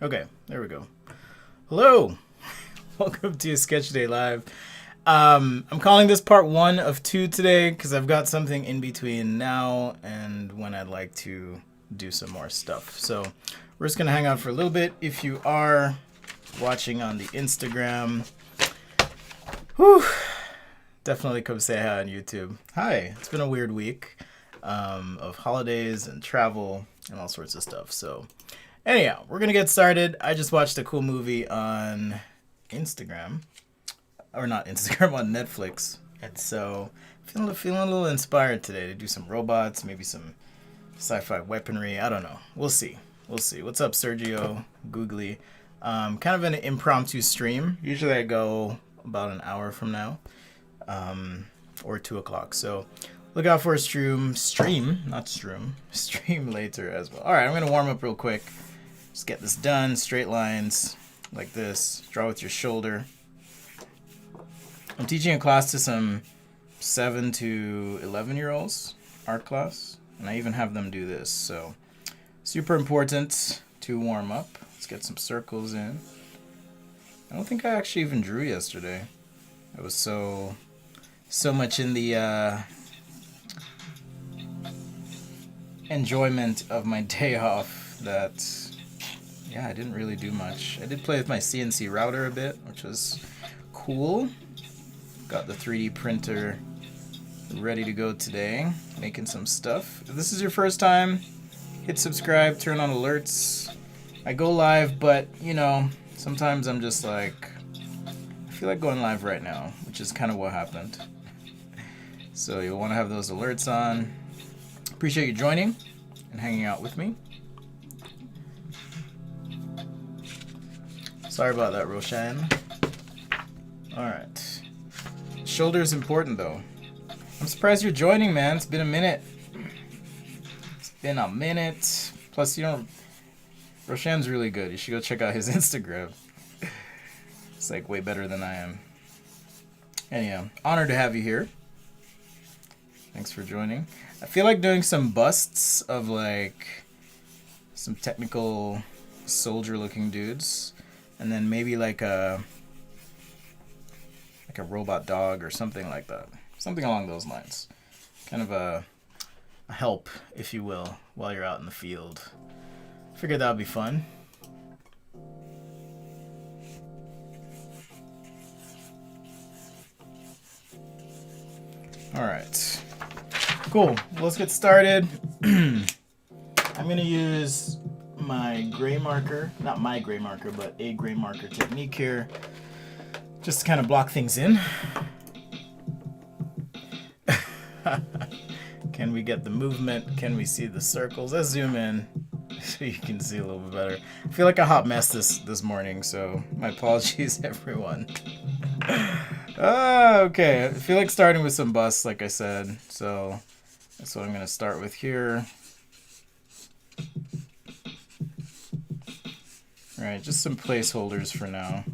Okay, there we go. Hello, welcome to Sketch Day Live. I'm calling this part 1 of 2 today because I've got something in between now and when I'd like to do some more stuff. So we're just gonna hang out for a little bit. If you are watching on the Instagram, definitely come say hi on YouTube. Hi, it's been a weird week of holidays and travel and all sorts of stuff. So anyhow, we're gonna get started. I just watched a cool movie on Instagram, or not Instagram, on Netflix, and so feeling a little inspired today to do some robots, maybe some sci-fi weaponry. I don't know. We'll see. What's up, Sergio? Googly. Kind of an impromptu stream. Usually I go about an hour from now, or 2 o'clock. So look out for a stream later as well. All right, I'm gonna warm up real quick. Just get this done. Straight lines like this. Draw with your shoulder. I'm teaching a class to some 7 to 11-year-olds, art class, and I even have them do this. So super important to warm up. Let's get some circles in. I don't think I actually even drew yesterday. I was so much in the enjoyment of my day off that, yeah, I didn't really do much. I did play with my CNC router a bit, which was cool. Got the 3D printer ready to go today, making some stuff. If this is your first time, hit subscribe, turn on alerts. I go live, but, you know, sometimes I'm just like, I feel like going live right now, which is kind of what happened. So you'll want to have those alerts on. Appreciate you joining and hanging out with me. Sorry about that, Roshan. Alright. Shoulder is important, though. I'm surprised you're joining, man. It's been a minute. Plus, you know, Roshan's really good. You should go check out his Instagram. It's like way better than I am. Anyhow, honored to have you here. Thanks for joining. I feel like doing some busts of like some technical soldier-looking dudes, and then maybe like a robot dog or something like that. Something along those lines. Kind of a help, if you will, while you're out in the field. Figured that would be fun. Alright. Cool. Let's get started. I'm going to use my gray marker. Not my gray marker, but a gray marker technique here. Just to kind of block things in. Can we get the movement? Can we see the circles? Let's zoom in so you can see a little bit better. I feel like a hot mess this morning, so my apologies, everyone. Okay, I feel like starting with some busts, like I said, so that's what I'm going to start with here. Alright, just some placeholders for now.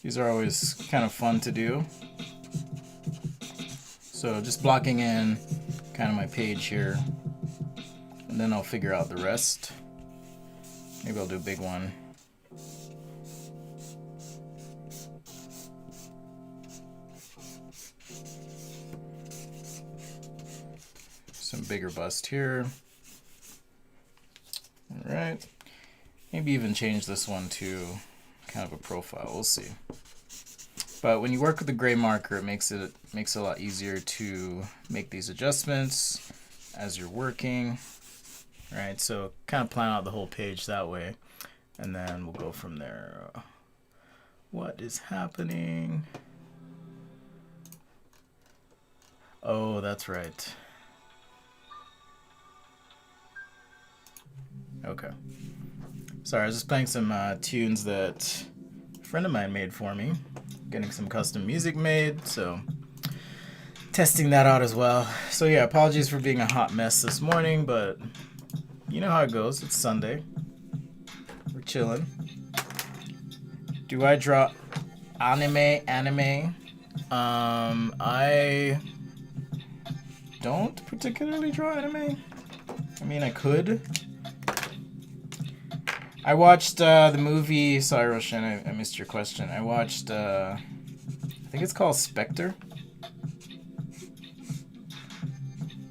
These are always kind of fun to do. So just blocking in kind of my page here, and then I'll figure out the rest. Maybe I'll do a big one. Some bigger bust here. All right. Maybe even change this one to kind of a profile. We'll see. But when you work with the gray marker, it makes it a lot easier to make these adjustments as you're working. Right? So kind of plan out the whole page that way, and then we'll go from there. What is happening? Oh, that's right. Okay. Sorry, I was just playing some tunes that a friend of mine made for me. Getting some custom music made, so testing that out as well. So yeah, apologies for being a hot mess this morning, but you know how it goes. It's Sunday. We're chilling. Do I draw anime? I don't particularly draw anime. I mean, I could. I watched the movie. Sorry, Roshan, I missed your question. I watched, I think it's called Spectre.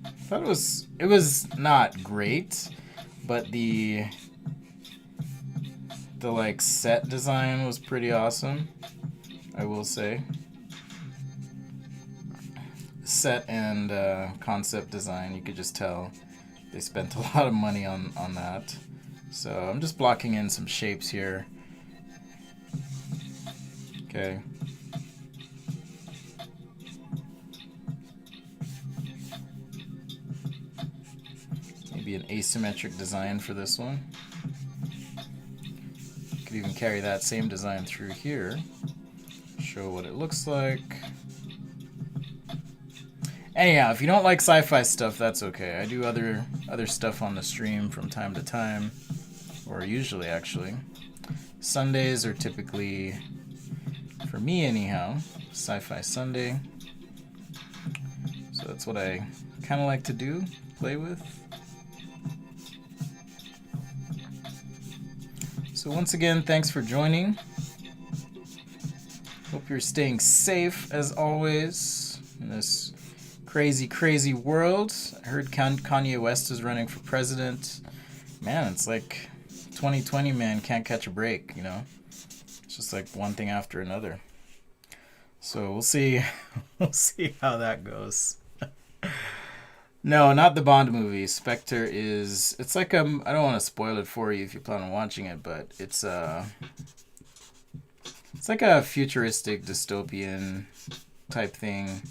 I thought it was not great, but the like set design was pretty awesome, I will say. Set and concept design, you could just tell they spent a lot of money on that. So I'm just blocking in some shapes here. Okay. Maybe an asymmetric design for this one. Could even carry that same design through here. Show what it looks like. Anyhow, if you don't like sci-fi stuff, that's okay. I do other stuff on the stream from time to time, or usually actually. Sundays are typically, for me anyhow, Sci-Fi Sunday. So that's what I kind of like to do, play with. So once again, thanks for joining. Hope you're staying safe as always in this crazy, crazy world. I heard Kanye West is running for president. Man, it's like 2020, man, can't catch a break, you know? It's just like one thing after another. So we'll see. We'll see how that goes. No, not the Bond movie. Spectre is... It's like I don't want to spoil it for you if you plan on watching it, but it's like a futuristic dystopian type thing.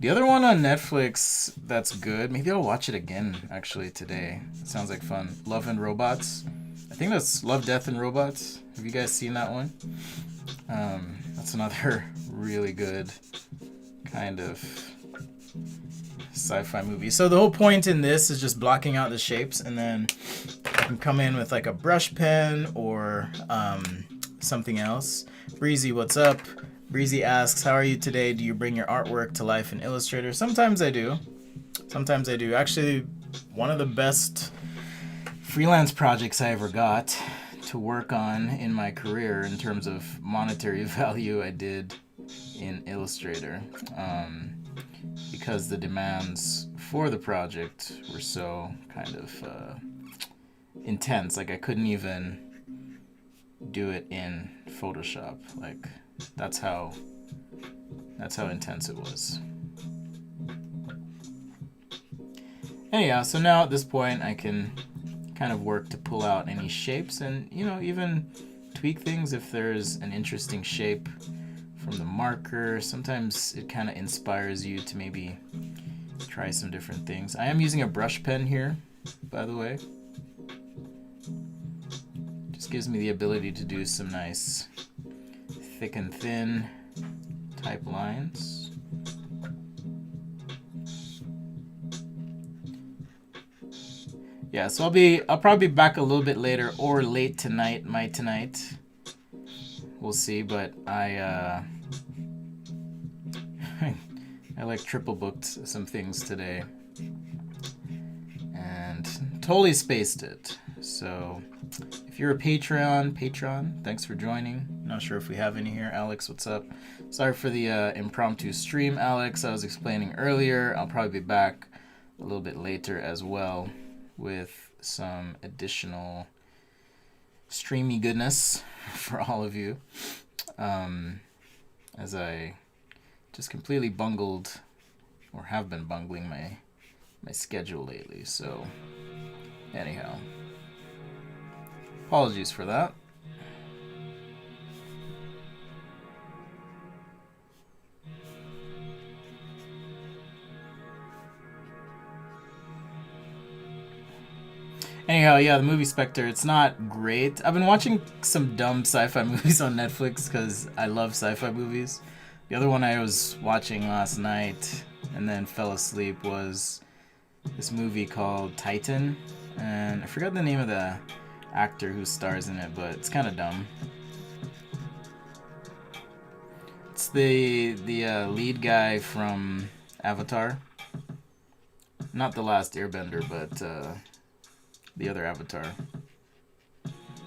The other one on Netflix that's good, maybe I'll watch it again actually today. It sounds like fun. Love and Robots. I think that's Love, Death and Robots. Have you guys seen that one? That's another really good kind of sci-fi movie. So the whole point in this is just blocking out the shapes, and then I can come in with like a brush pen or something else. Breezy, what's up? Breezy asks, how are you today? Do you bring your artwork to life in Illustrator? Sometimes I do. Sometimes I do. Actually, one of the best freelance projects I ever got to work on in my career in terms of monetary value I did in Illustrator. Because the demands for the project were so kind of intense. Like I couldn't even do it in Photoshop. Like that's how intense it was. Anyhow, so now at this point I can kind of work to pull out any shapes and, you know, even tweak things if there's an interesting shape from the marker. Sometimes it kind of inspires you to maybe try some different things. I am using a brush pen here, by the way. Just gives me the ability to do some nice thick and thin type lines. Yeah, so I'll probably be back a little bit later or late tonight, tonight. We'll see, but I like triple booked some things today and totally spaced it. So if you're a patron, thanks for joining. Not sure if we have any here. Alex, what's up? Sorry for the impromptu stream, Alex. I was explaining earlier. I'll probably be back a little bit later as well with some additional streamy goodness for all of you. As I just completely bungled, or have been bungling my schedule lately. So anyhow, apologies for that. Anyhow, yeah, the movie Spectre, it's not great. I've been watching some dumb sci-fi movies on Netflix because I love sci-fi movies. The other one I was watching last night and then fell asleep was this movie called Titan. And I forgot the name of the actor who stars in it, but it's kind of dumb. the lead guy from Avatar. Not the last Airbender, but the other Avatar.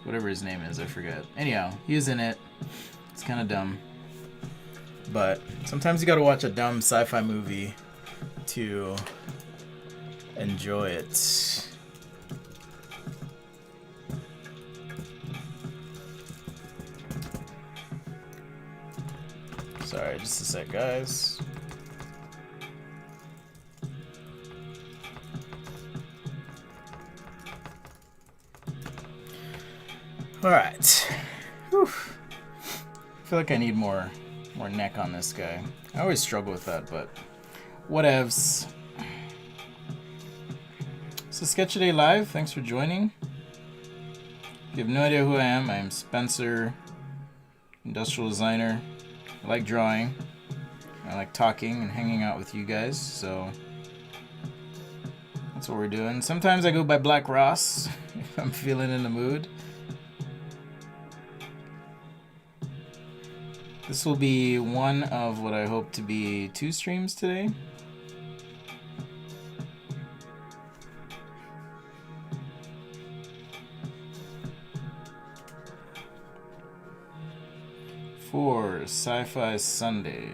Whatever his name is, I forget. Anyhow, he's in it. It's kind of dumb. But sometimes you gotta watch a dumb sci-fi movie to enjoy it. Sorry, just a sec, guys. Alright. Whew. I feel like I need more neck on this guy. I always struggle with that, but whatevs. So Sketch Today Live, thanks for joining. If you have no idea who I am Spencer, industrial designer. I like drawing. I like talking and hanging out with you guys, so that's what we're doing. Sometimes I go by Black Ross if I'm feeling in the mood. This will be one of what I hope to be 2 streams today. For Sci-Fi Sunday.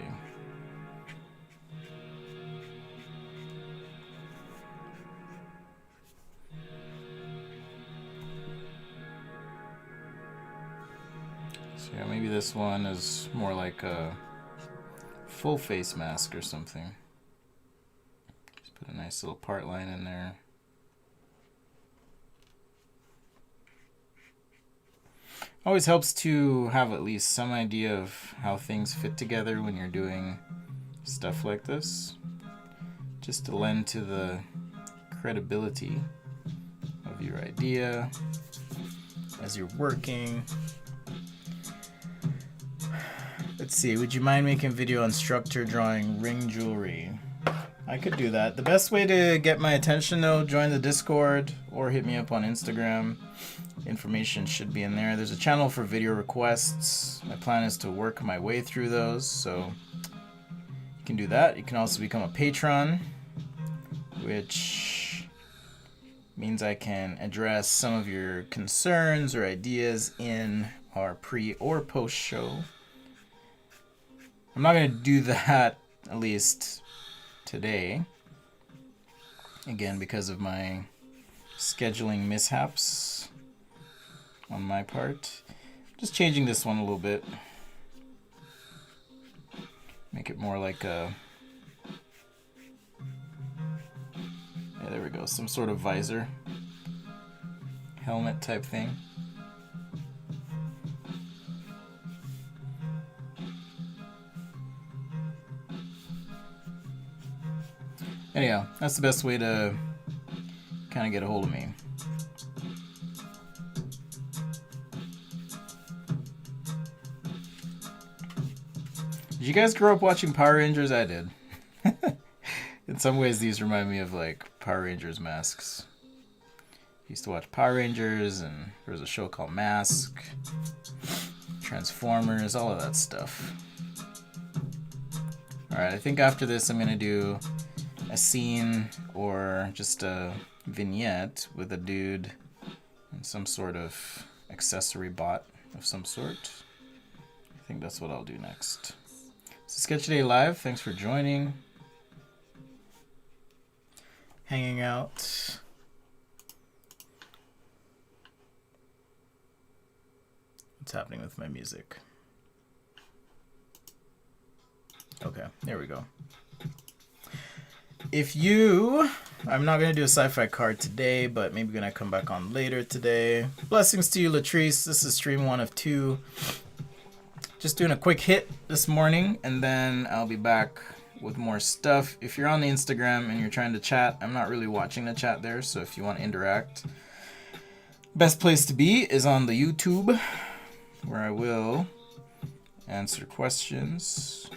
So yeah, maybe this one is more like a full face mask or something. Just put a nice little part line in there. Always helps to have at least some idea of how things fit together when you're doing stuff like this. Just to lend to the credibility of your idea as you're working. Let's see, would you mind making a video on structure drawing ring jewelry? I could do that. The best way to get my attention though, join the Discord or hit me up on Instagram. Information should be in there. There's a channel for video requests. My plan is to work my way through those, so you can do that. You can also become a patron, which means I can address some of your concerns or ideas in our pre or post show. I'm not going to do that, at least today. Again, because of my scheduling mishaps on my part. Just changing this one a little bit. Make it more like a... Yeah, there we go. Some sort of visor. Helmet type thing. Anyhow, that's the best way to kind of get a hold of me. Did you guys grow up watching Power Rangers? I did. In some ways, these remind me of like Power Rangers masks. I used to watch Power Rangers, and there was a show called Mask, Transformers, all of that stuff. Alright, I think after this I'm going to do a scene or just a vignette with a dude and some sort of accessory bot of some sort. I think that's what I'll do next. So Sketch Today Live, thanks for joining. Hanging out. What's happening with my music? Okay, there we go. If you... I'm not going to do a sci-fi card today, but maybe going to come back on later today. Blessings to you, Latrice. This is stream 1 of 2. Just doing a quick hit this morning, and then I'll be back with more stuff. If you're on the Instagram and you're trying to chat, I'm not really watching the chat there, so if you want to interact, best place to be is on the YouTube, where I will answer questions.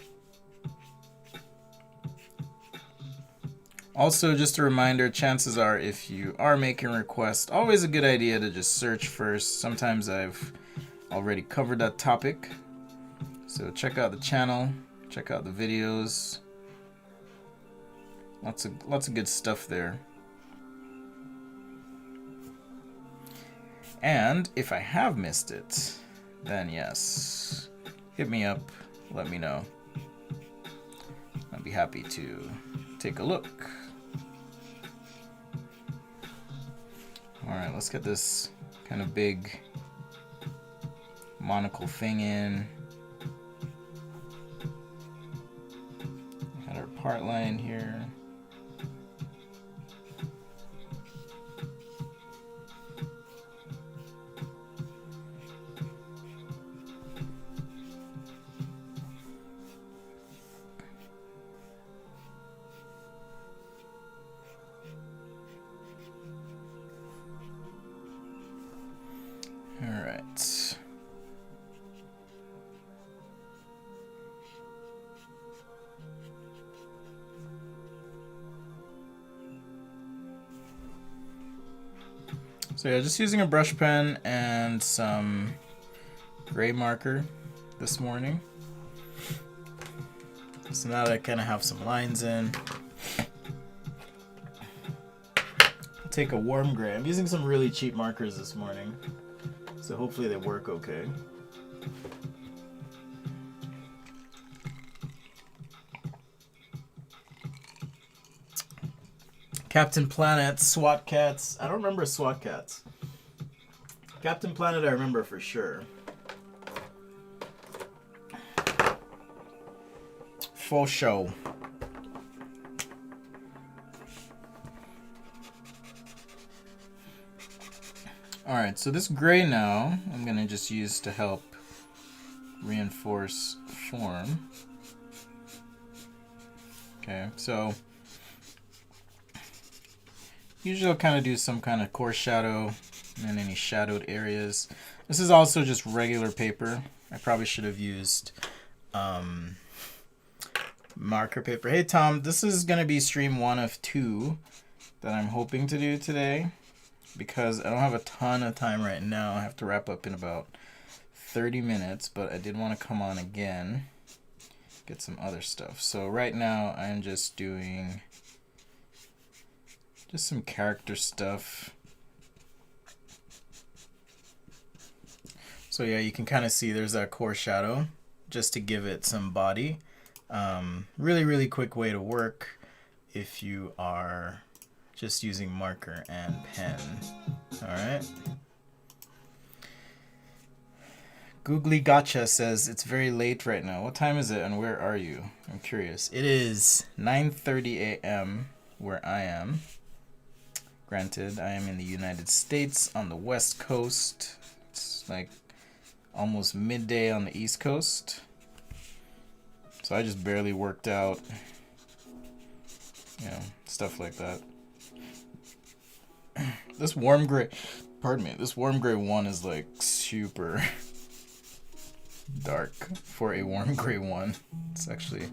Also, just a reminder, chances are if you are making a request, always a good idea to just search first. Sometimes I've already covered that topic. So check out the channel Check out the videos. Lots of good stuff there. And if I have missed it, then yes, hit me up, let me know. I'd be happy to take a look. Alright, let's get this kind of big monocle thing in. Got our part line here. Alright. So yeah, just using a brush pen and some gray marker this morning. So now that I kind of have some lines in, I'll take a warm gray. I'm using some really cheap markers this morning, so hopefully they work okay. Captain Planet, SWAT Cats. I don't remember SWAT Cats. Captain Planet I remember for sure. Full show. Alright, so this gray now, I'm going to just use to help reinforce form. Okay, so usually I'll kind of do some kind of coarse shadow and then any shadowed areas. This is also just regular paper. I probably should have used marker paper. Hey Tom, this is going to be stream 1 of 2 that I'm hoping to do today because I don't have a ton of time right now. I have to wrap up in about 30 minutes, but I did want to come on again, get some other stuff. So right now I'm just doing just some character stuff. So yeah, you can kind of see there's that core shadow just to give it some body. Really quick way to work if you are just using marker and pen. Alright. Googly Gotcha says it's very late right now. What time is it and where are you? I'm curious. It is 9:30 a.m. where I am. Granted, I am in the United States on the West Coast. It's like almost midday on the East Coast. So I just barely worked out. You know, stuff like that. This warm gray, pardon me, this warm gray 1 is like super dark for a warm gray 1. It's actually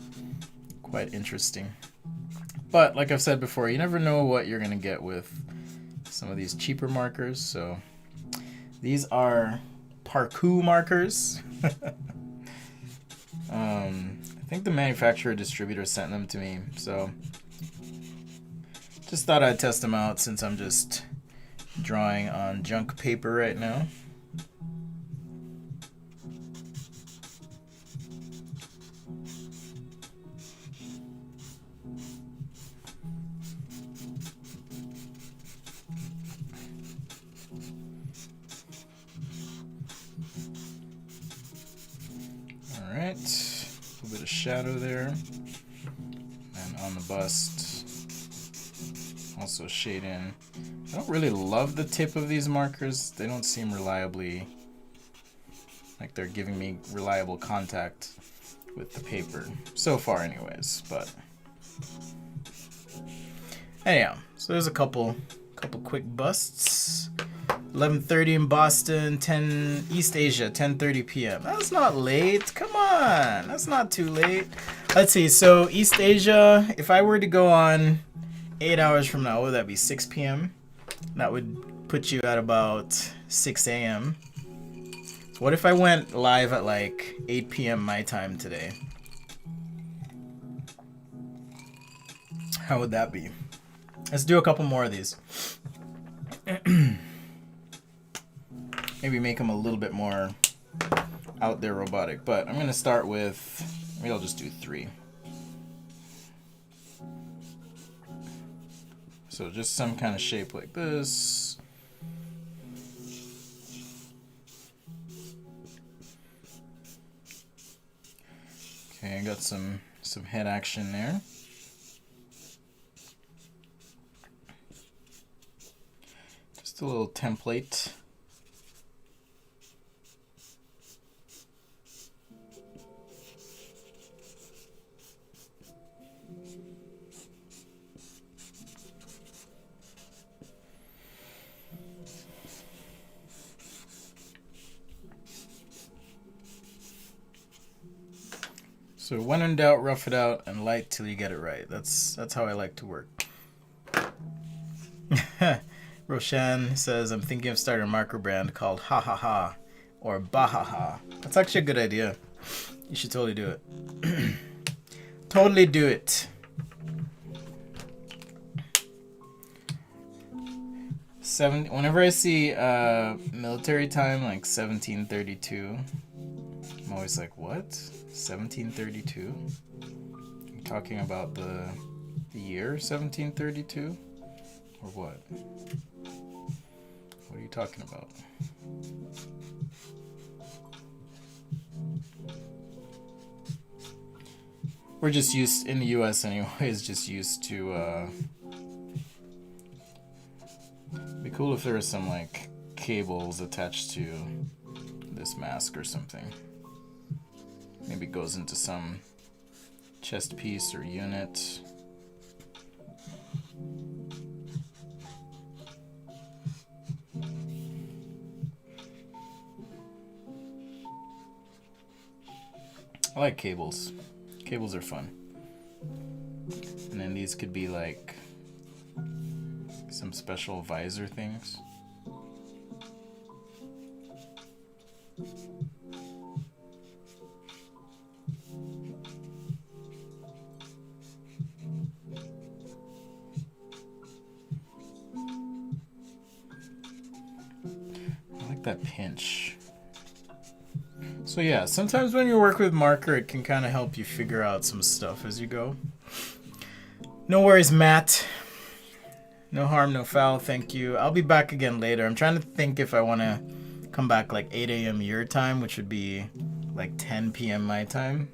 quite interesting. But like I've said before, you never know what you're gonna get with some of these cheaper markers. So these are Parku markers. I think the manufacturer distributor sent them to me, so just thought I'd test them out since I'm just drawing on junk paper right now. Alright, a little bit of shadow there. And on the bust, also shade in. I don't really love the tip of these markers. They don't seem reliably, like they're giving me reliable contact with the paper. So far anyways, but anyhow, so there's a couple quick busts. 11:30 in Boston, 10 East Asia, 10:30 p.m. That's not late. Come on, that's not too late. Let's see. So East Asia, if I were to go on 8 hours from now, would that be 6 p.m.? That would put you at about 6 a.m. What if I went live at like 8 p.m. my time today? How would that be? Let's do a couple more of these. Maybe make them a little bit more out there robotic. But I'm going to start with, maybe I'll just do 3. So just some kind of shape like this. Okay, I got some head action there. Just a little template. So when in doubt, rough it out and light till you get it right. That's how I like to work. Roshan says, I'm thinking of starting a marker brand called Ha Ha Ha or Bahaha. That's actually a good idea. You should totally do it. Totally do it. Whenever I see military time, like 1732, I'm always like, what? 1732? You're talking about the year 1732? Or what? What are you talking about? We're just used, in the US anyways, just used to, it'd be cool if there was some, like, cables attached to this mask or something. Maybe it goes into some chest piece or unit. I like cables. Cables are fun. And then these could be like some special visor things. I like that pinch. So yeah, sometimes when you work with marker, it can kind of help you figure out some stuff as you go. No worries, Matt. No harm, no foul, thank you. I'll be back again later. I'm trying to think if I want to come back like 8 a.m. your time, which would be like 10 p.m. my time.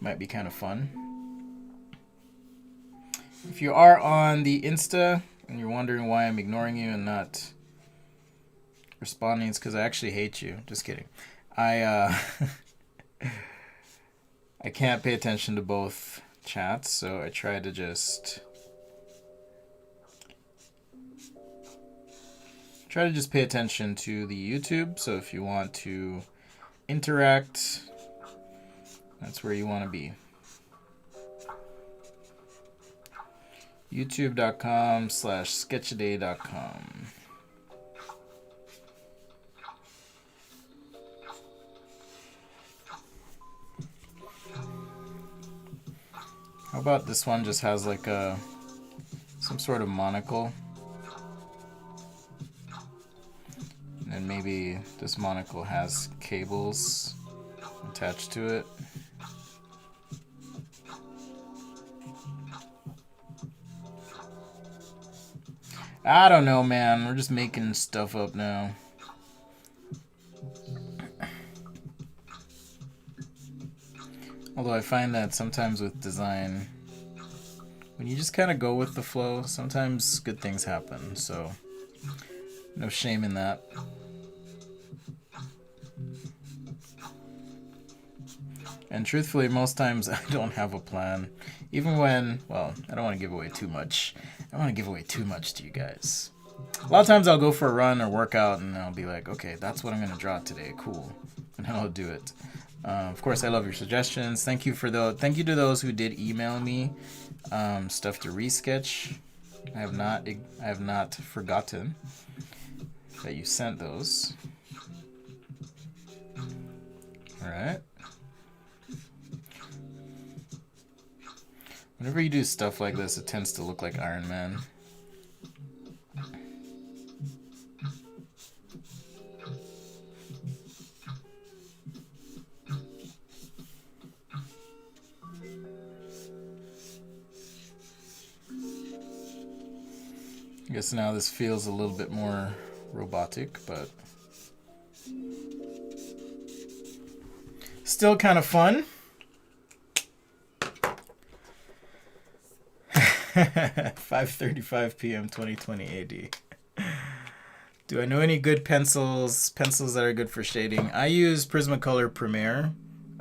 Might be kind of fun. If you are on the Insta and you're wondering why I'm ignoring you and not responding, it's because I actually hate you. Just kidding. I can't pay attention to both chats, so I try to just pay attention to the YouTube. So if you want to interact, that's where you want to be. youtube.com/sketchaday.com. How about this one just has like some sort of monocle? And then maybe this monocle has cables attached to it. I don't know, man. We're just making stuff up now. Although I find that sometimes with design, when you just kind of go with the flow, sometimes good things happen. So, no shame in that. And truthfully, most times I don't have a plan. Even when, well, I don't want to give away too much. I don't want to give away too much to you guys. A lot of times I'll go for a run or workout and I'll be like, okay, that's what I'm going to draw today. Cool. And I'll do it. Of course, I love your suggestions. Thank you to those who did email me stuff to resketch. I have not forgotten that you sent those. All right. Whenever you do stuff like this, it tends to look like Iron Man. I guess now this feels a little bit more robotic, but still kind of fun. 5:35 p.m. 2020 AD. Do I know any good pencils that are good for shading? I use Prismacolor Premiere.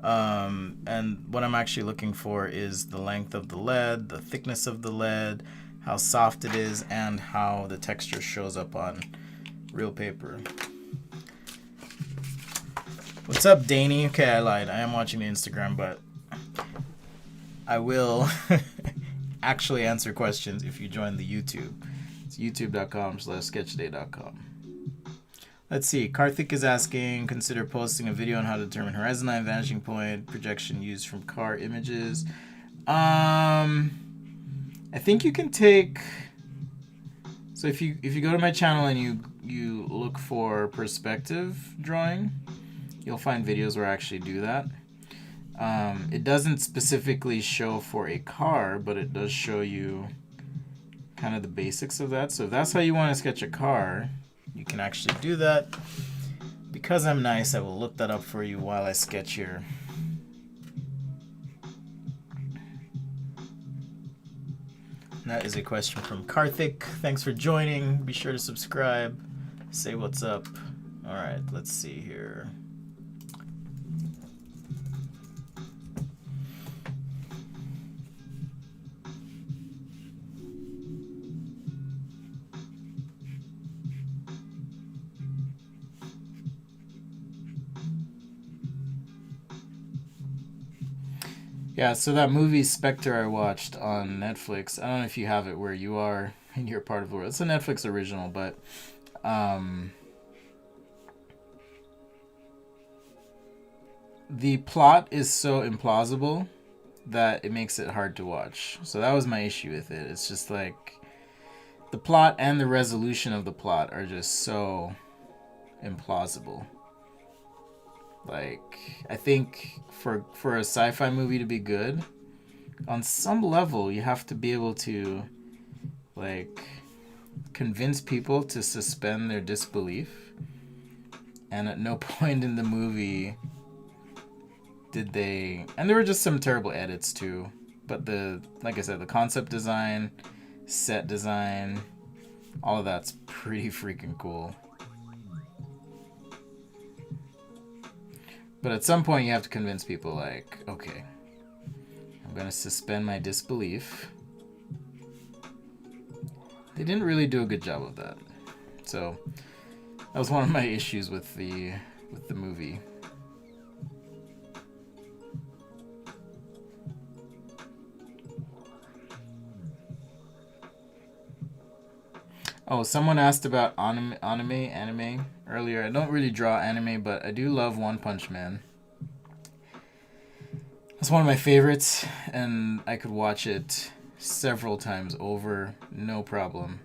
And what I'm actually looking for is the length of the lead, the thickness of the lead, how soft it is, and how the texture shows up on real paper. What's up, Danny? Okay, I lied. I am watching the Instagram, but I will actually answer questions if you join the YouTube. It's youtube.com/sketchday.com. Let's see. Karthik is asking, consider posting a video on how to determine horizon line, vanishing point, projection used from car images. I think you can take. So if you go to my channel and you look for perspective drawing, you'll find videos where I actually do that. It doesn't specifically show for a car, but it does show you kind of the basics of that. So if that's how you want to sketch a car, you can actually do that. Because I'm nice, I will look that up for you while I sketch here. And that is a question from Karthik. Thanks for joining. Be sure to subscribe. Say what's up. All right, let's see here. Yeah, so that movie Spectre I watched on Netflix, I don't know if you have it where you are in your part of the world. It's a Netflix original, but the plot is so implausible that it makes it hard to watch. So that was my issue with it. It's just like the plot and the resolution of the plot are just so implausible. Like, I think for a sci-fi movie to be good, on some level, you have to be able to, like, convince people to suspend their disbelief. And at no point in the movie did they... And there were just some terrible edits, too. But like I said, the concept design, set design, all of that's pretty freaking cool. But at some point you have to convince people, like, okay, I'm going to suspend my disbelief. They didn't really do a good job of that. So that was one of my issues with the movie. Oh, someone asked about anime earlier. I don't really draw anime, but I do love One Punch Man. It's one of my favorites, and I could watch it several times over, no problem,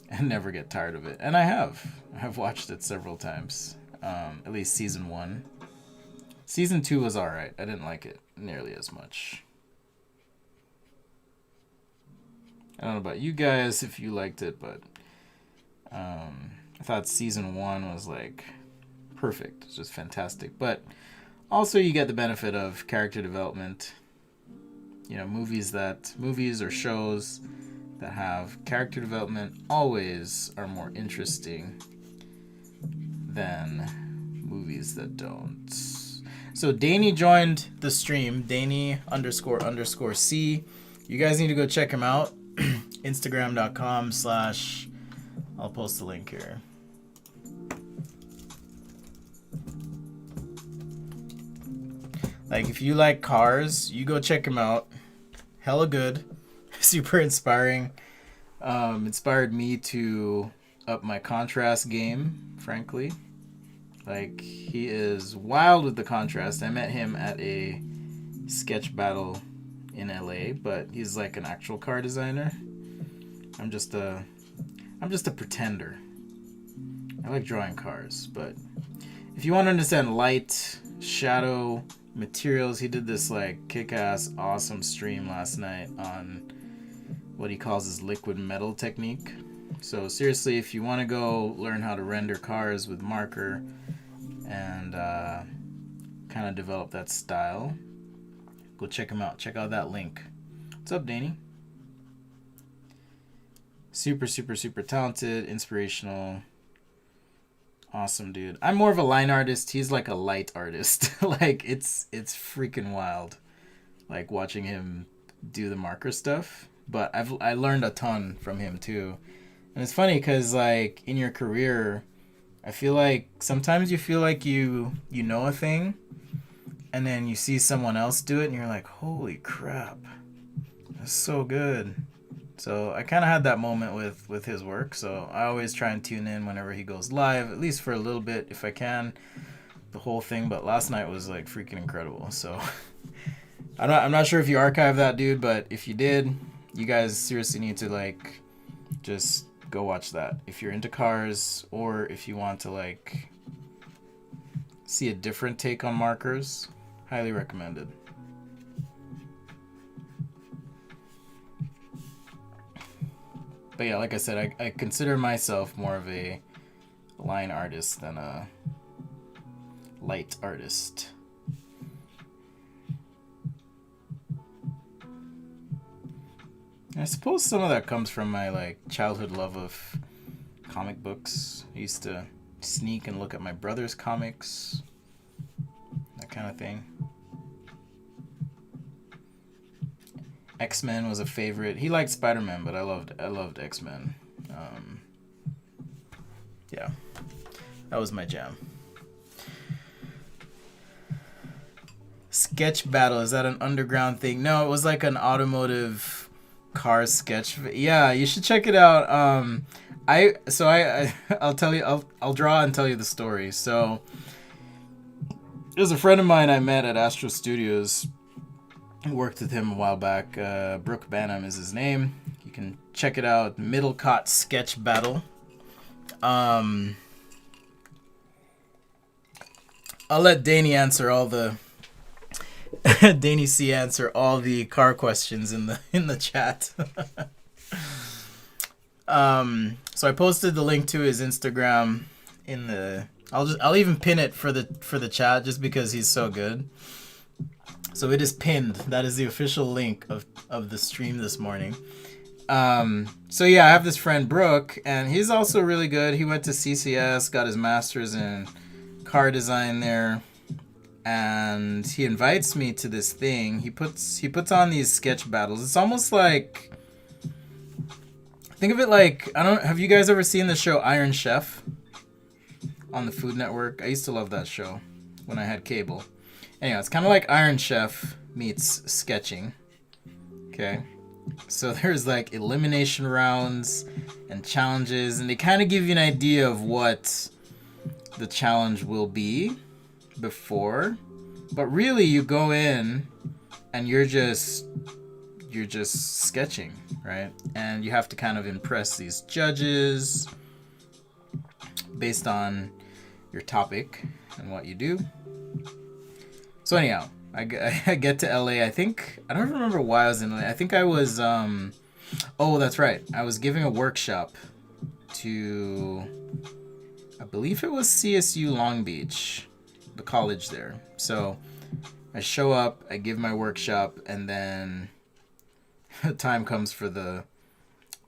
and never get tired of it. And I have. I've watched it several times, at least season 1. Season 2 was alright. I didn't like it nearly as much. I don't know about you guys if you liked it, but I thought season 1 was like perfect. It's just fantastic. But also you get the benefit of character development. You know, movies or shows that have character development always are more interesting than movies that don't. So Danny joined the stream, Danny__C. You guys need to go check him out. Instagram.com/ I'll post the link here. Like, if you like cars, you go check him out. Hella good. Super inspiring. Inspired me to up my contrast game, frankly. Like, he is wild with the contrast. I met him at a sketch battle in LA, but he's like an actual car designer. I'm just a pretender. I like drawing cars, but if you want to understand light, shadow, materials, he did this like kick-ass awesome stream last night on what he calls his liquid metal technique. So seriously, if you want to go learn how to render cars with marker and kind of develop that style, go check him out. Check out that link. What's up, Danny? Super talented, inspirational, awesome dude. I'm more of a line artist. He's like a light artist. Like it's freaking wild, like watching him do the marker stuff. But I learned a ton from him too. And it's funny because like in your career, I feel like sometimes you feel like you know a thing, and then you see someone else do it and you're like, holy crap, that's so good. So I kind of had that moment with his work. So I always try and tune in whenever he goes live, at least for a little bit if I can, the whole thing. But last night was like freaking incredible. So I'm not sure if you archived that, dude, but if you did, you guys seriously need to like just go watch that if you're into cars, or if you want to like see a different take on markers. Highly recommended. But yeah, like I said, I consider myself more of a line artist than a light artist. I suppose some of that comes from my like childhood love of comic books. I used to sneak and look at my brother's comics, that kind of thing. X-Men was a favorite. He liked Spider-Man, but I loved X-Men. Yeah, that was my jam. Sketch battle, is that an underground thing? No, it was like an automotive car sketch. Yeah, you should check it out. I'll tell you. I'll draw and tell you the story. So there's a friend of mine I met at Astro Studios. I worked with him a while back. Brooke Banham is his name. You can check it out. Middlecott Sketch Battle. I'll let Danny answer all the Danny C answer all the car questions in the chat. So I posted the link to his Instagram in the. I'll even pin it for the chat just because he's so good. So it is pinned. That is the official link of the stream this morning. So yeah, I have this friend Brooke, and he's also really good. He went to CCS, got his master's in car design there, and he invites me to this thing. He puts on these sketch battles. It's almost like, think of it like, have you guys ever seen the show Iron Chef on the Food Network? I used to love that show when I had cable. Anyway, it's kind of like Iron Chef meets sketching. Okay. So there's like elimination rounds and challenges, and they kind of give you an idea of what the challenge will be before. But really you go in and you're just sketching, right? And you have to kind of impress these judges based on your topic and what you do. So anyhow, I get to LA. I don't remember why I was in LA. I think I was, oh, that's right. I was giving a workshop to, I believe it was CSU Long Beach, the college there. So I show up, I give my workshop, and then time comes for the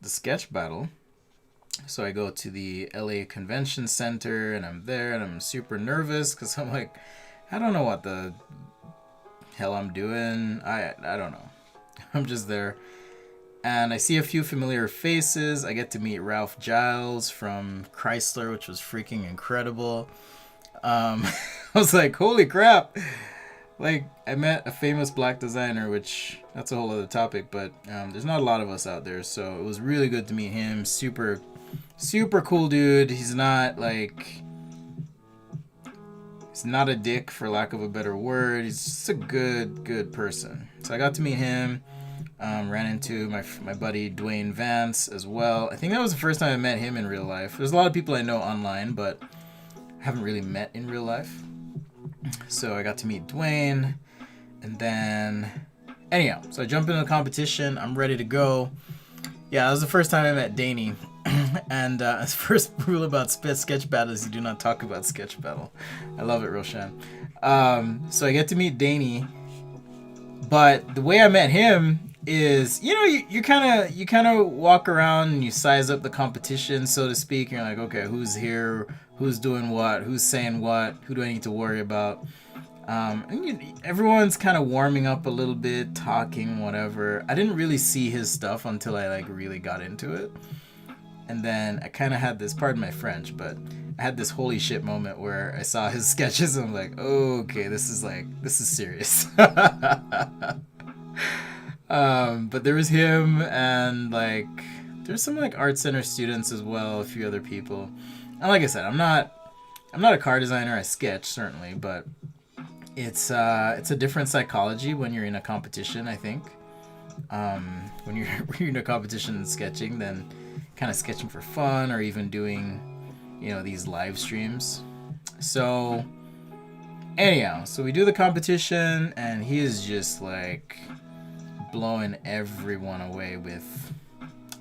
sketch battle. So I go to the LA Convention Center, and I'm there, and I'm super nervous because I'm like, I don't know what the hell I'm doing. I don't know. I'm just there. And I see a few familiar faces. I get to meet Ralph Giles from Chrysler, which was freaking incredible. I was like, holy crap. Like, I met a famous black designer, which that's a whole other topic, but there's not a lot of us out there. So it was really good to meet him. Super cool dude. He's not like He's not a dick, for lack of a better word. He's just a good person. So I got to meet him. Ran into my buddy Dwayne Vance as well. I think that was the first time I met him in real life. There's a lot of people I know online, but haven't really met in real life. So I got to meet Dwayne. And then, anyhow, so I jump into the competition. I'm ready to go. Yeah, that was the first time I met Danny. And his first rule about sketch battle is you do not talk about sketch battle. I love it, Roshan. So I get to meet Danny. But the way I met him is, you kind of walk around and you size up the competition, so to speak. You're like, okay, who's here? Who's doing what? Who's saying what? Who do I need to worry about? Everyone's kind of warming up a little bit, talking, whatever. I didn't really see his stuff until I really got into it. And then I kind of had this, pardon my French, but I had this holy shit moment where I saw his sketches and I'm like, oh, okay, this is serious. But there was him and there's some art center students as well, a few other people. And like I said, I'm not a car designer. I sketch certainly, but it's a different psychology when you're in a competition, I think. When you're in a competition and sketching, then kind of sketching for fun or even doing, these live streams. So anyhow, so we do the competition and he is just blowing everyone away with,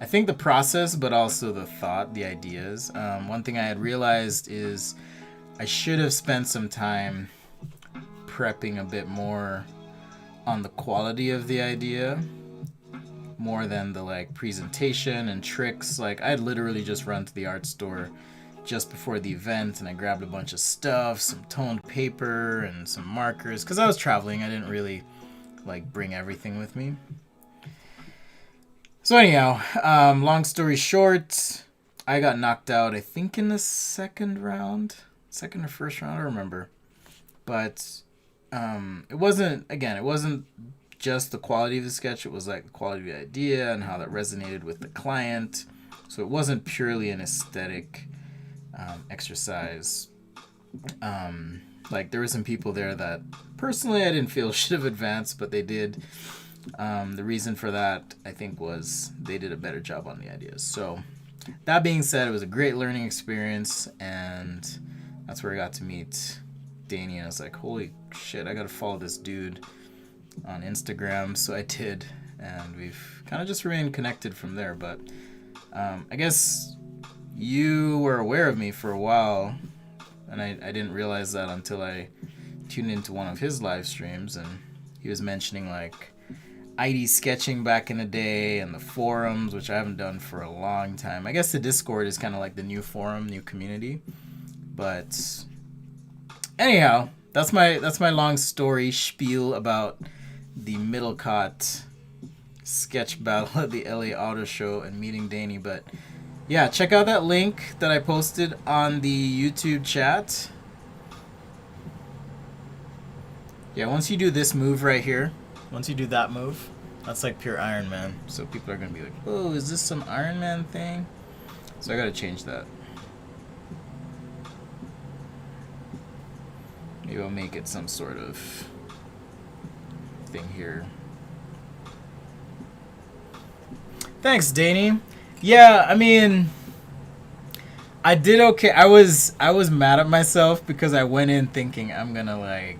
I think, the process, but also the thought, the ideas. One thing I had realized is I should have spent some time prepping a bit more on the quality of the idea, more than the presentation and tricks. I'd literally just run to the art store just before the event and I grabbed a bunch of stuff, some toned paper and some markers, because I was traveling. I didn't really bring everything with me. So anyhow, long story short, I got knocked out, I think in the second or first round, I don't remember. But it wasn't just the quality of the sketch. It was the quality of the idea and how that resonated with the client. So it wasn't purely an aesthetic exercise. There were some people there that personally I didn't feel should have advanced, but they did. The reason for that, I think, was they did a better job on the ideas. So that being said, it was a great learning experience, and that's where I got to meet Danny, and I was like, holy shit, I gotta follow this dude on Instagram. So I did, and we've kind of just remained connected from there. But I guess you were aware of me for a while, and I didn't realize that until I tuned into one of his live streams, and he was mentioning ID sketching back in the day and the forums, which I haven't done for a long time. I guess the Discord is kind of the new forum, new community. But anyhow, that's my long story spiel about the Middlecott sketch battle at the LA Auto Show and meeting Danny. But yeah, check out that link that I posted on the YouTube chat. Yeah, once you do this move right here, once you do that move, that's pure Iron Man. So people are going to be like, oh, is this some Iron Man thing? So I got to change that. Maybe I'll make it some sort of thing here. Thanks, Danny. Yeah, I mean, I did okay. I was mad at myself because I went in thinking I'm going to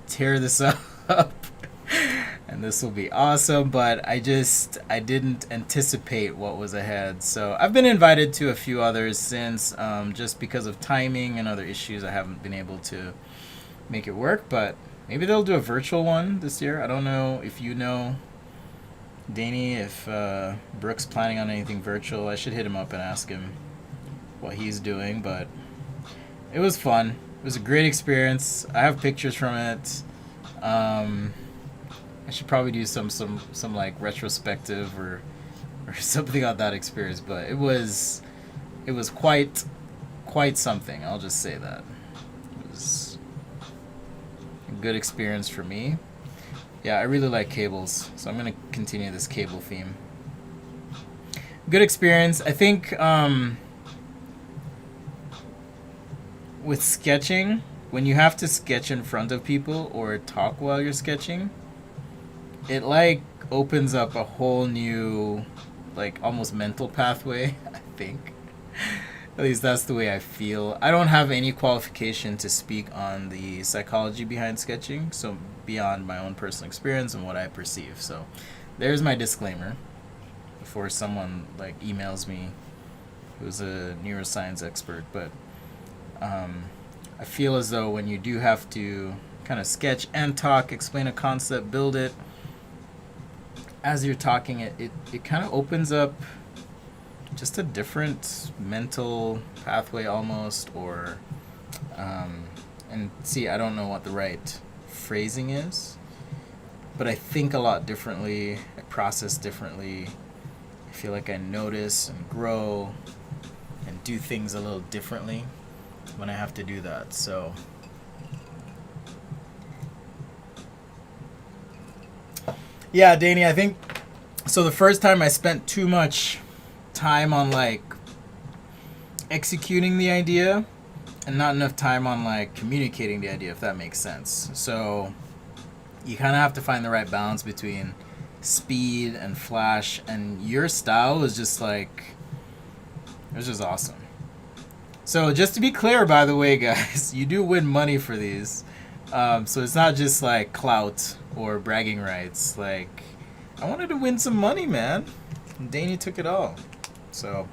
tear this up. And this will be awesome, but I didn't anticipate what was ahead. So I've been invited to a few others since, just because of timing and other issues, I haven't been able to make it work, but maybe they'll do a virtual one this year. I don't know if you know, Danny, if Brooke's planning on anything virtual. I should hit him up and ask him what he's doing, but it was fun. It was a great experience. I have pictures from it. I should probably do some retrospective or something on that experience, but it was quite something. I'll just say that. It was a good experience for me. Yeah, I really like cables, so I'm going to continue this cable theme. Good experience. I think with sketching, when you have to sketch in front of people or talk while you're sketching, it like opens up a whole new, like, almost mental pathway, I think. At least that's the way I feel. I don't have any qualification to speak on the psychology behind sketching, so beyond my own personal experience and what I perceive. So there's my disclaimer before someone like emails me who's a neuroscience expert. But I feel as though when you do have to kind of sketch and talk, explain a concept, build it, as you're talking, it kind of opens up just a different mental pathway almost, or and see, I don't know what the right phrasing is, but I think a lot differently, I process differently, I feel like I notice and grow and do things a little differently when I have to do that. So yeah, Danny, I think so. The first time I spent too much time on like executing the idea and not enough time on like communicating the idea, if that makes sense. So you kind of have to find the right balance between speed and flash, and your style was just like, it was just awesome. So just to be clear, by the way, guys, you do win money for these, so it's not just like clout or bragging rights. Like, I wanted to win some money, man, and Danny took it all. So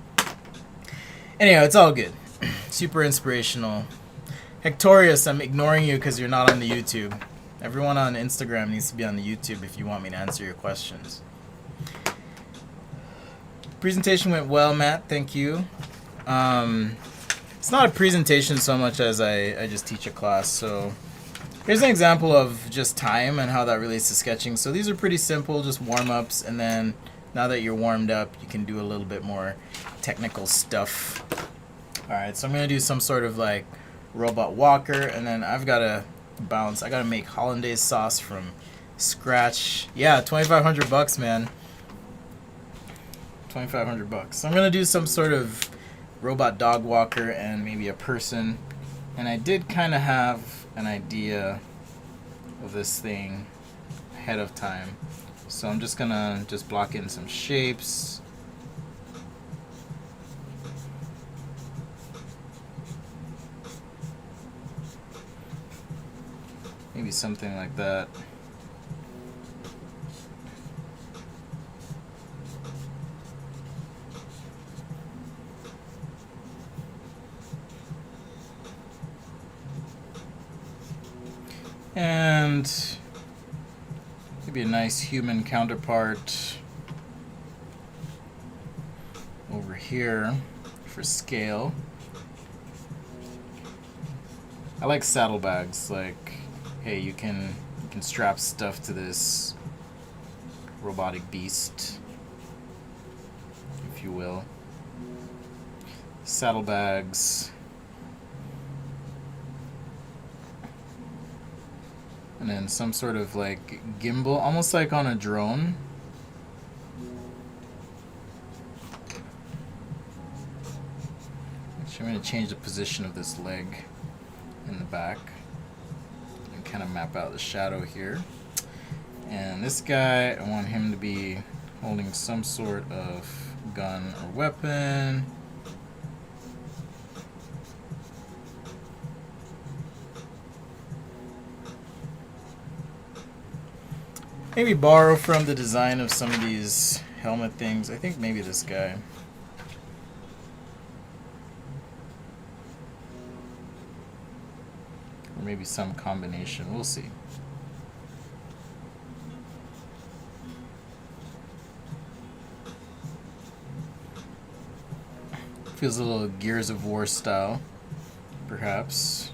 anyhow, it's all good. Super inspirational. Hectorius, I'm ignoring you because you're not on the YouTube. Everyone on Instagram needs to be on the YouTube if you want me to answer your questions. Presentation went well, Matt. Thank you. It's not a presentation so much as I just teach a class. So here's an example of just time and how that relates to sketching. So these are pretty simple, just warm-ups, and then now that you're warmed up, you can do a little bit more technical stuff. Alright, so I'm going to do some sort of like robot walker, and then I've got to bounce. I got to make hollandaise sauce from scratch. Yeah, $2,500, man. $2,500. So I'm going to do some sort of robot dog walker and maybe a person. And I did kind of have an idea of this thing ahead of time. So I'm just gonna block in some shapes. Maybe something like that. And maybe a nice human counterpart over here for scale. I like saddlebags. Like, hey, you can strap stuff to this robotic beast, if you will. Saddlebags. And then some sort of like gimbal, almost like on a drone. Actually, I'm going to change the position of this leg in the back and kind of map out the shadow here. And this guy, I want him to be holding some sort of gun or weapon. Maybe borrow from the design of some of these helmet things. I think maybe this guy. Or maybe some combination. We'll see. Feels a little Gears of War style, perhaps.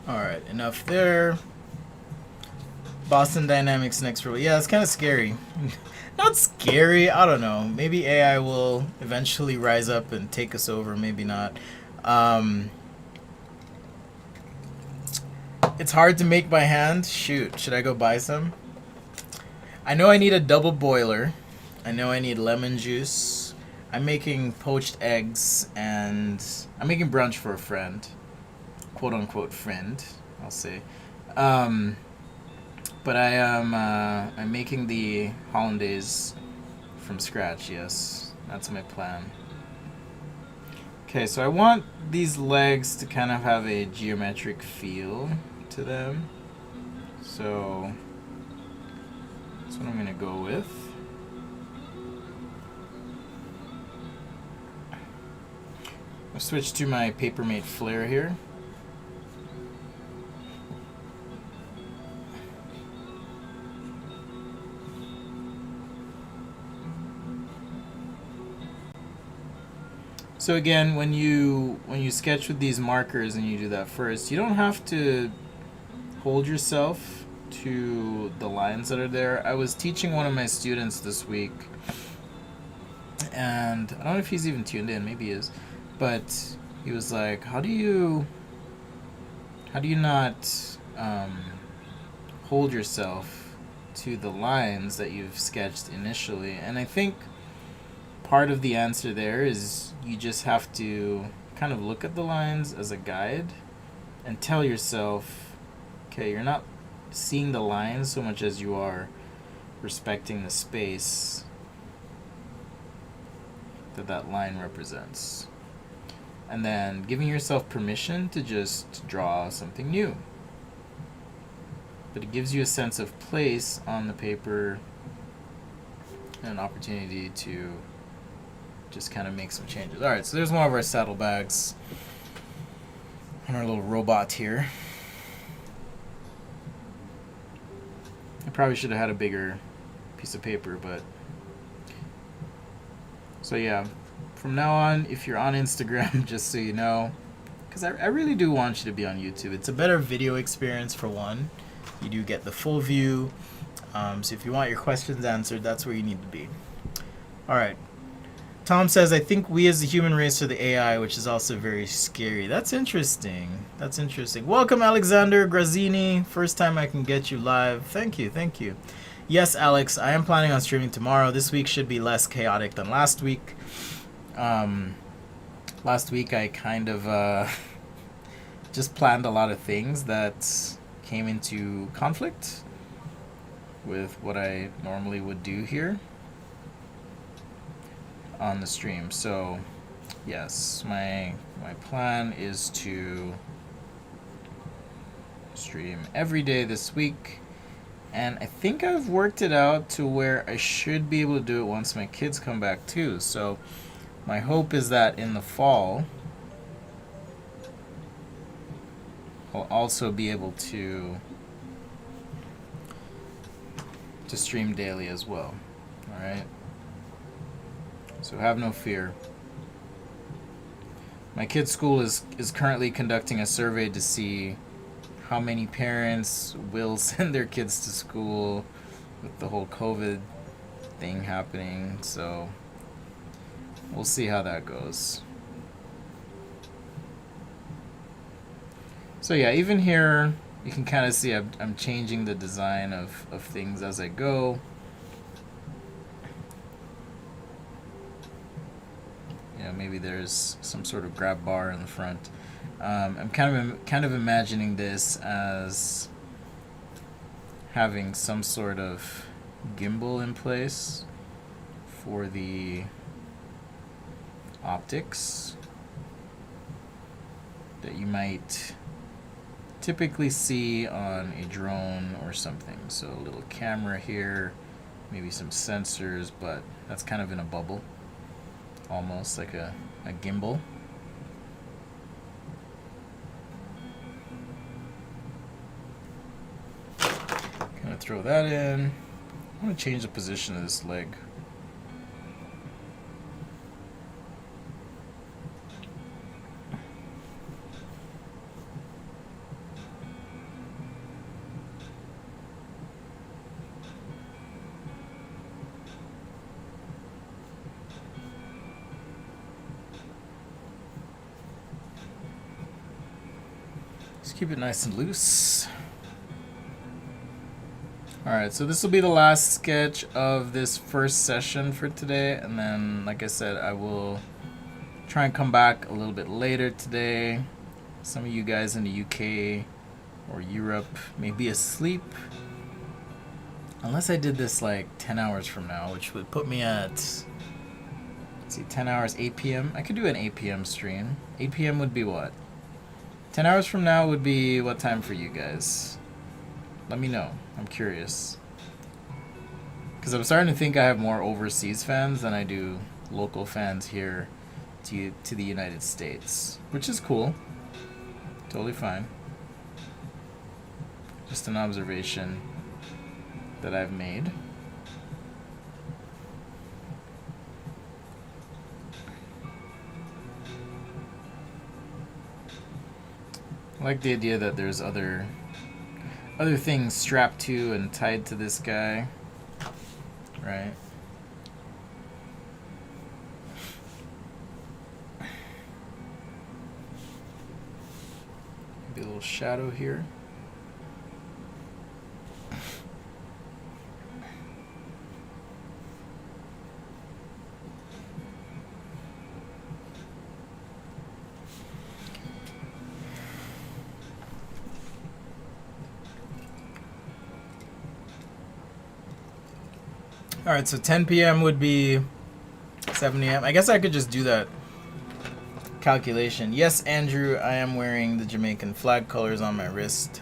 Alright, enough there. Boston Dynamics next role. Yeah, it's kind of scary. Not scary. I don't know. Maybe AI will eventually rise up and take us over. Maybe not. It's hard to make by hand. Shoot, should I go buy some? I know I need a double boiler. I know I need lemon juice. I'm making poached eggs, and I'm making brunch for a friend. Quote unquote friend, I'll say. But I am I'm making the hollandaise from scratch. Yes, that's my plan. Okay, so I want these legs to kind of have a geometric feel to them. So that's what I'm gonna go with. I'll switch to my Papermate Flare here. So again, when you sketch with these markers and you do that first, you don't have to hold yourself to the lines that are there. I was teaching one of my students this week, and I don't know if he's even tuned in, maybe he is, but he was like, how do you not hold yourself to the lines that you've sketched initially? And I think part of the answer there is you just have to kind of look at the lines as a guide and tell yourself, okay, you're not seeing the lines so much as you are respecting the space that line represents. And then giving yourself permission to just draw something new. But it gives you a sense of place on the paper and an opportunity to just kind of make some changes. Alright, so there's one of our saddlebags on our little robot here. I probably should have had a bigger piece of paper, but so yeah, from now on, if you're on Instagram, just so you know, because I really do want you to be on YouTube. It's a better video experience for one. You do get the full view. So if you want your questions answered, that's where you need to be. Alright. Tom says, I think we as the human race are the AI, which is also very scary. That's interesting. That's interesting. Welcome, Alexander Grazzini. First time I can get you live. Thank you, thank you. Yes, Alex, I am planning on streaming tomorrow. This week should be less chaotic than last week. Last week I kind of just planned a lot of things that came into conflict with what I normally would do here on the stream. So yes, my plan is to stream every day this week, and I think I've worked it out to where I should be able to do it once my kids come back too. So my hope is that in the fall I'll also be able to stream daily as well. Alright, so have no fear. My kid's school is currently conducting a survey to see how many parents will send their kids to school with the whole COVID thing happening. So we'll see how that goes. So yeah, even here you can kind of see I'm changing the design of things as I go. Maybe there's some sort of grab bar in the front. I'm kind of imagining this as having some sort of gimbal in place for the optics that you might typically see on a drone or something. So a little camera here, maybe some sensors, but that's kind of in a bubble. Almost like a gimbal. Gonna throw that in. I want to change the position of this leg. Keep it nice and loose. Alright, so this will be the last sketch of this first session for today, and then, like I said, I will try and come back a little bit later today. Some of you guys in the UK or Europe may be asleep. Unless I did this like 10 hours from now, which would put me at, let's see, 10 hours, 8 p.m. I could do an 8 p.m. stream. 8 p.m. would be what? 10 hours from now would be what time for you guys? Let me know. I'm curious. Because I'm starting to think I have more overseas fans than I do local fans here to the United States. Which is cool. Totally fine. Just an observation that I've made. I like the idea that there's other things strapped to and tied to this guy, right? Maybe a little shadow here. Alright, so 10 p.m. would be 7 a.m. I guess I could just do that calculation. Yes, Andrew, I am wearing the Jamaican flag colors on my wrist.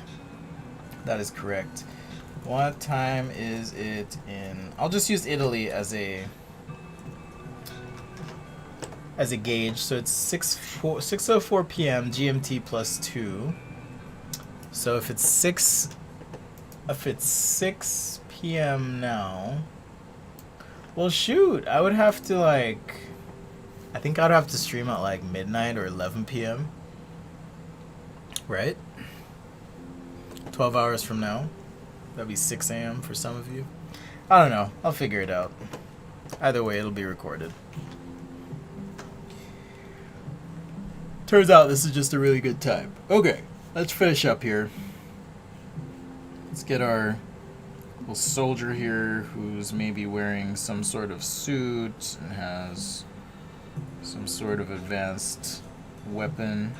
That is correct. What time is it in... I'll just use Italy as a gauge. So it's 6:04 p.m. GMT plus 2. So if it's 6 p.m. now... Well, shoot, I would have to, like, I think I'd have to stream at, like, midnight or 11 p.m. Right? 12 hours from now. That'd be 6 a.m. for some of you. I don't know. I'll figure it out. Either way, it'll be recorded. Turns out this is just a really good time. Okay, let's finish up here. Let's get our... little soldier here who's maybe wearing some sort of suit and has some sort of advanced weapon.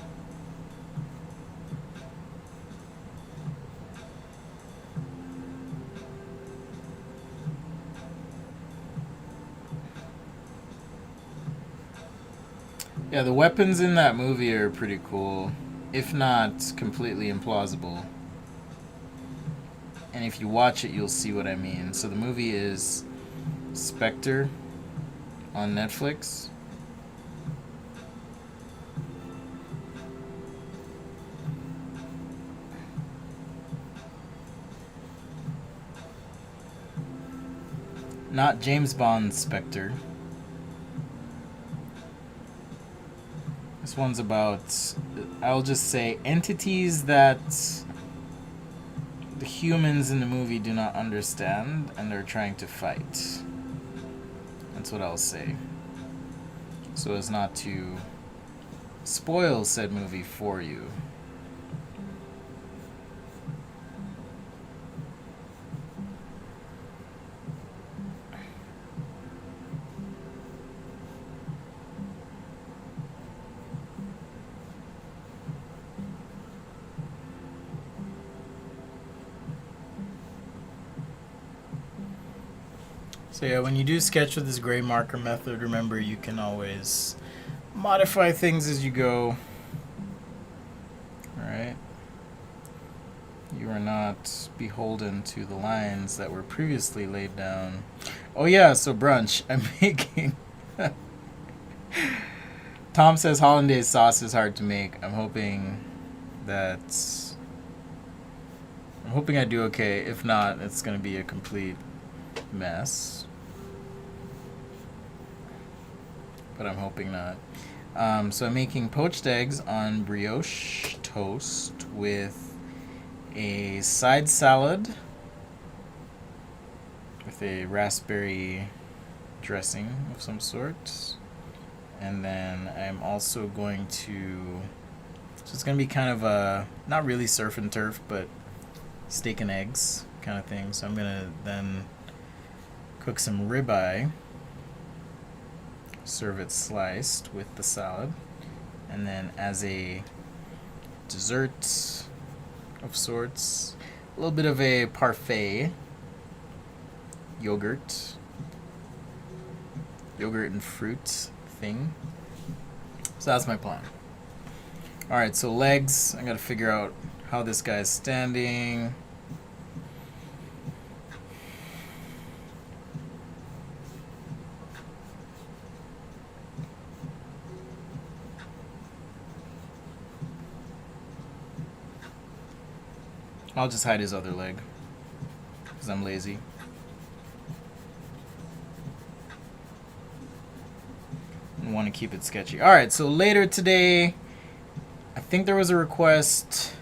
Yeah, the weapons in that movie are pretty cool, if not completely implausible. And if you watch it, you'll see what I mean. So the movie is Spectre on Netflix. Not James Bond's Spectre. This one's about, I'll just say, entities that the humans in the movie do not understand, and they're trying to fight. That's what I'll say. So as not to spoil said movie for you. So yeah, when you do sketch with this gray marker method, remember you can always modify things as you go. Alright? You are not beholden to the lines that were previously laid down. Oh yeah, so brunch. I'm making... Tom says hollandaise sauce is hard to make. I'm hoping I do okay. If not, it's going to be a complete mess. But I'm hoping not. So I'm making poached eggs on brioche toast with a side salad with a raspberry dressing of some sort. And then I'm also going to So it's gonna be kind of a, not really surf and turf, but steak and eggs kind of thing. So I'm gonna then cook some ribeye, serve it sliced with the salad, and then as a dessert of sorts, a little bit of a parfait, yogurt and fruit thing. So that's my plan. Alright, so legs, I gotta figure out how this guy's standing. I'll just hide his other leg, because I'm lazy. I want to keep it sketchy. Alright, so later today, I think there was a request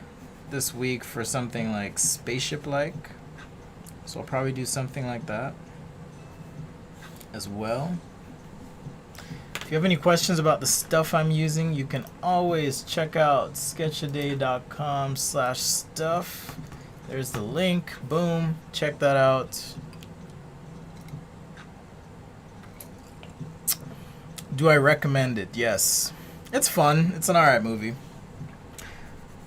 this week for something like spaceship-like. So I'll probably do something like that as well. If you have any questions about the stuff I'm using, you can always check out sketchaday.com/stuff. There's the link. Boom. Check that out. Do I recommend it? Yes. It's fun. It's an alright movie.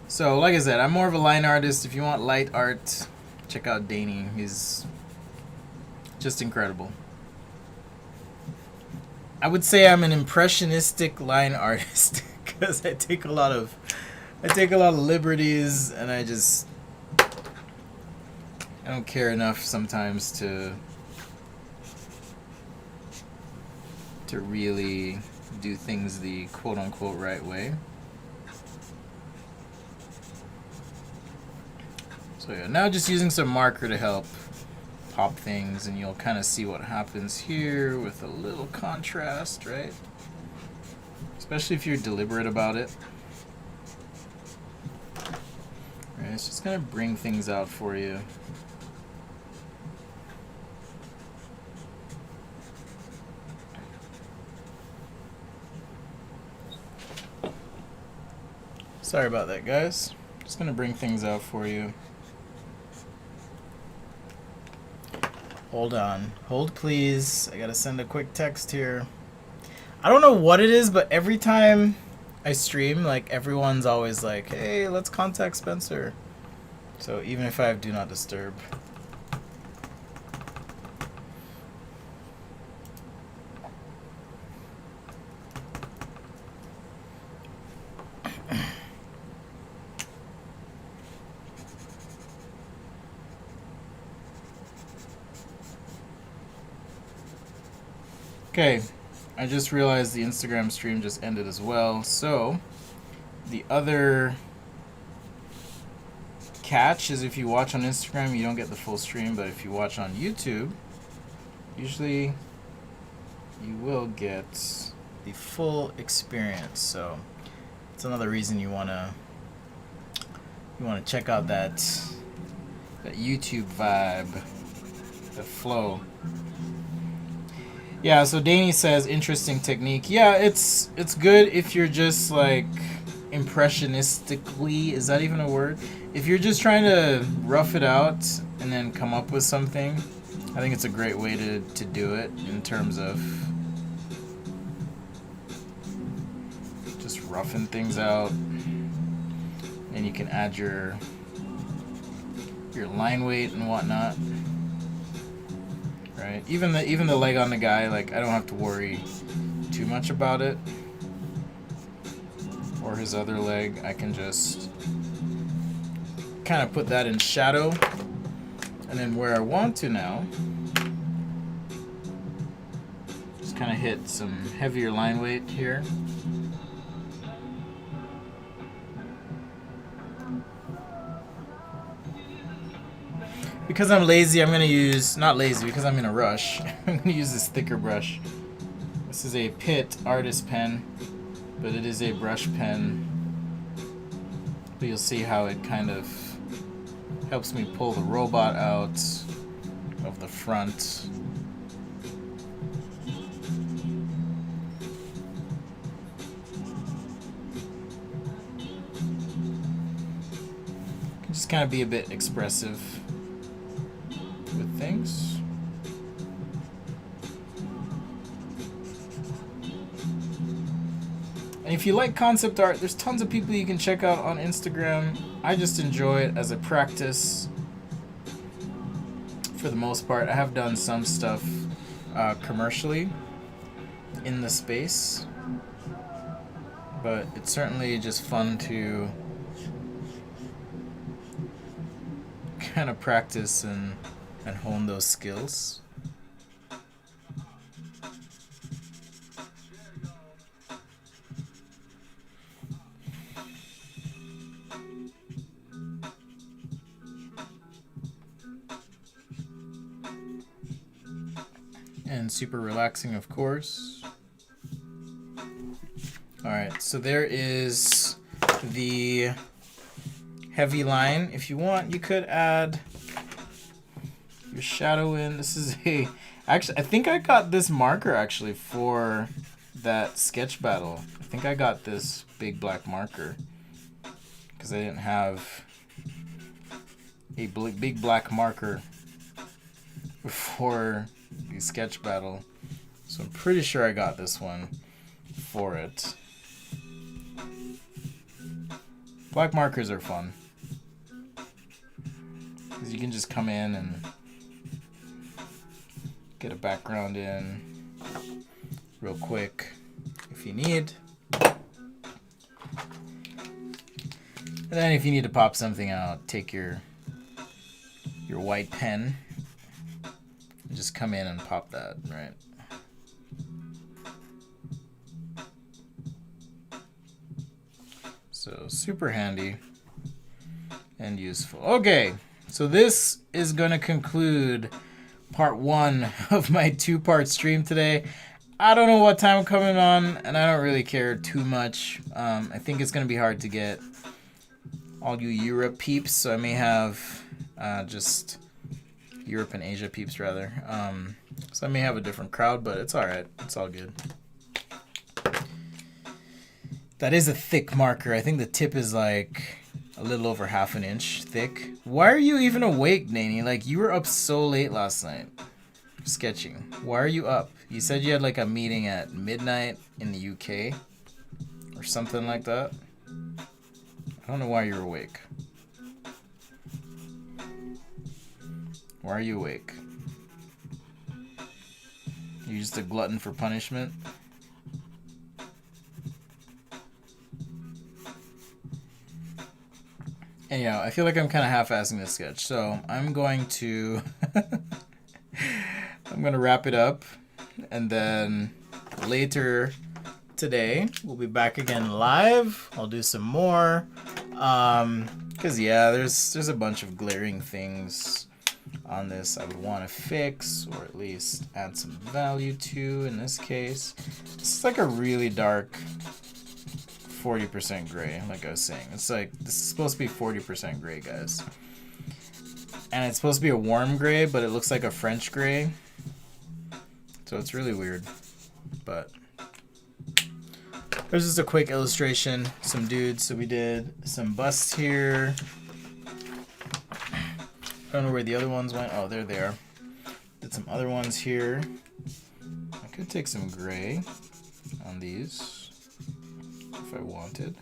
So, like I said, I'm more of a line artist. If you want light art, check out Danny. He's just incredible. I would say I'm an impressionistic line artist because I take a lot of liberties, and I don't care enough sometimes to really do things the quote-unquote right way. So yeah, now just using some marker to help pop things, and you'll kind of see what happens here with a little contrast, right? Especially if you're deliberate about it. Right, it's just gonna bring things out for you. Sorry about that, guys. Just gonna bring things out for you. Hold on. Hold, please. I gotta send a quick text here. I don't know what it is, but every time I stream, like, everyone's always like, hey, let's contact Spencer. So even if I have Do Not Disturb. Okay, I just realized the Instagram stream just ended as well. So, the other catch is if you watch on Instagram, you don't get the full stream, but if you watch on YouTube, usually you will get the full experience. So, it's another reason you wanna check out that YouTube vibe, the flow. Yeah, so Danny says interesting technique. Yeah, it's good if you're just like impressionistically, is that even a word? If you're just trying to rough it out and then come up with something, I think it's a great way to do it in terms of just roughing things out. And you can add your line weight and whatnot. Right? Even the leg on the guy, like, I don't have to worry too much about it. Or his other leg, I can just kind of put that in shadow. And then where I want to now, just kind of hit some heavier line weight here. Because I'm lazy, I'm going to use, not lazy, because I'm in a rush, I'm going to use this thicker brush. This is a Pitt artist pen, but it is a brush pen. But you'll see how it kind of helps me pull the robot out of the front. kind of be a bit expressive with things. And if you like concept art, there's tons of people you can check out on Instagram. I just enjoy it as a practice for the most part. I have done some stuff commercially in the space, but it's certainly just fun to kind of practice and hone those skills. And super relaxing, of course. Alright, so there is the heavy line. If you want, you could add your shadow in. This is actually, I think I got this marker actually for that sketch battle. I think I got this big black marker because I didn't have a big black marker before the sketch battle, so I'm pretty sure I got this one for it. Black markers are fun because you can just come in and get a background in real quick if you need. And then if you need to pop something out, take your white pen and just come in and pop that, right? So super handy and useful. Okay, so this is going to conclude part 1 of my 2-part stream today. I don't know what time I'm coming on, and I don't really care too much. I think it's going to be hard to get all you Europe peeps, so I may have just Europe and Asia peeps rather. So I may have a different crowd, but it's alright. It's all good. That is a thick marker. I think the tip is like a little over ½ an inch thick. Why are you even awake, Nanny? Like, you were up so late last night sketching. Why are you up? You said you had like a meeting at midnight in the UK or something like that. I don't know why you're awake. Why are you awake? You just a glutton for punishment? Anyhow, I feel like I'm kind of half-assing this sketch, so I'm going to I'm going to wrap it up, and then later today we'll be back again live. I'll do some more, because yeah, there's a bunch of glaring things on this I would want to fix, or at least add some value to. In this case, this is like a really dark 40% gray, like I was saying. It's like, this is supposed to be 40% gray, guys. And it's supposed to be a warm gray, but it looks like a French gray. So it's really weird. But there's just a quick illustration, some dudes. So we did some busts here. I don't know where the other ones went. Oh, there they are. Did some other ones here. I could take some gray on these if I wanted.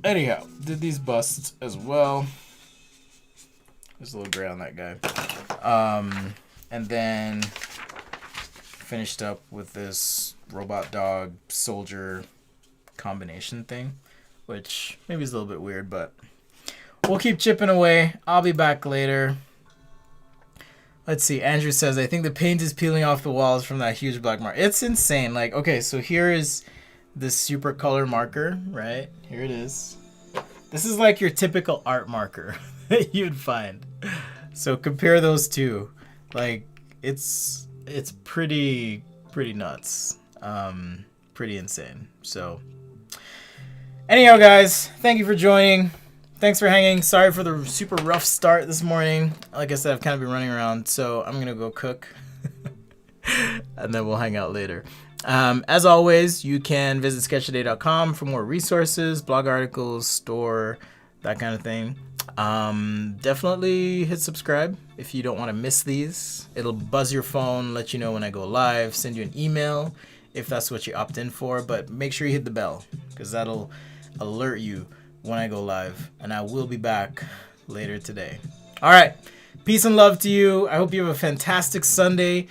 Anyhow, did these busts as well. There's a little gray on that guy. And then finished up with this robot dog soldier combination thing, which maybe is a little bit weird, but we'll keep chipping away. I'll be back later. Let's see. Andrew says, I think the paint is peeling off the walls from that huge black mark. It's insane. Like, okay, so here is this super color marker, right? Here it is. This is like your typical art marker that you'd find. So compare those two. Like, it's pretty nuts. Pretty insane. So anyhow, guys, thank you for joining. Thanks for hanging. Sorry for the super rough start this morning. Like I said, I've kind of been running around, so I'm going to go cook. And then we'll hang out later. As always, you can visit sketchtoday.com for more resources, blog articles, store, that kind of thing. Definitely hit subscribe if you don't want to miss these. It'll buzz your phone, let you know when I go live, send you an email if that's what you opt in for, but make sure you hit the bell because that'll alert you when I go live, and I will be back later today. All right. Peace and love to you. I hope you have a fantastic Sunday.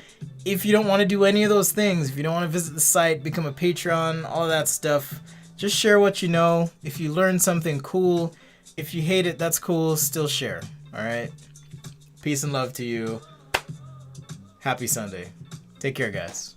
If you don't want to do any of those things, if you don't want to visit the site, become a patron, all of that stuff, just share what you know. If you learn something cool, if you hate it, that's cool. Still share. All right. Peace and love to you. Happy Sunday. Take care, guys.